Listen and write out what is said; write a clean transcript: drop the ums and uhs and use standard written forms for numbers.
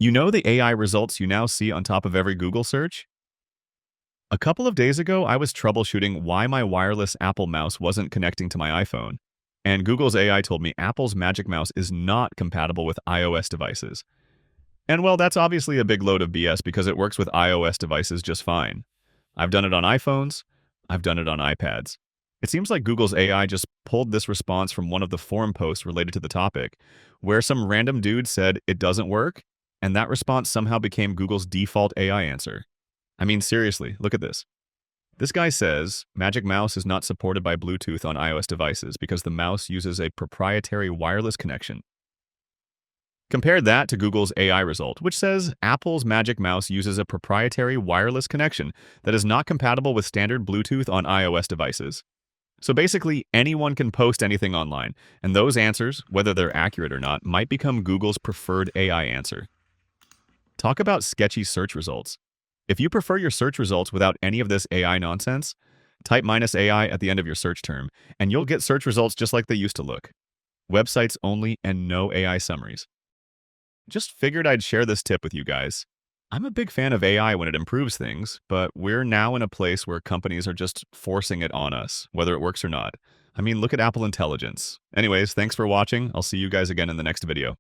You know the AI results you now see on top of every Google search? A couple of days ago, I was troubleshooting why my wireless Apple mouse wasn't connecting to my iPhone. And Google's AI told me Apple's Magic Mouse is not compatible with iOS devices. And well, that's obviously a big load of BS because it works with iOS devices just fine. I've done it on iPhones, I've done it on iPads. It seems like Google's AI just pulled this response from one of the forum posts related to the topic, where some random dude said it doesn't work, and that response somehow became Google's default AI answer. I mean, seriously, look at this. This guy says Magic Mouse is not supported by Bluetooth on iOS devices because the mouse uses a proprietary wireless connection. Compare that to Google's AI result, which says Apple's Magic Mouse uses a proprietary wireless connection that is not compatible with standard Bluetooth on iOS devices. So basically, anyone can post anything online, and those answers, whether they're accurate or not, might become Google's preferred AI answer. Talk about sketchy search results. If you prefer your search results without any of this AI nonsense, type -AI at the end of your search term, and you'll get search results just like they used to look. Websites only and no AI summaries. Just figured I'd share this tip with you guys. I'm a big fan of AI when it improves things, but we're now in a place where companies are just forcing it on us, whether it works or not. I mean, look at Apple Intelligence. Anyways, thanks for watching. I'll see you guys again in the next video.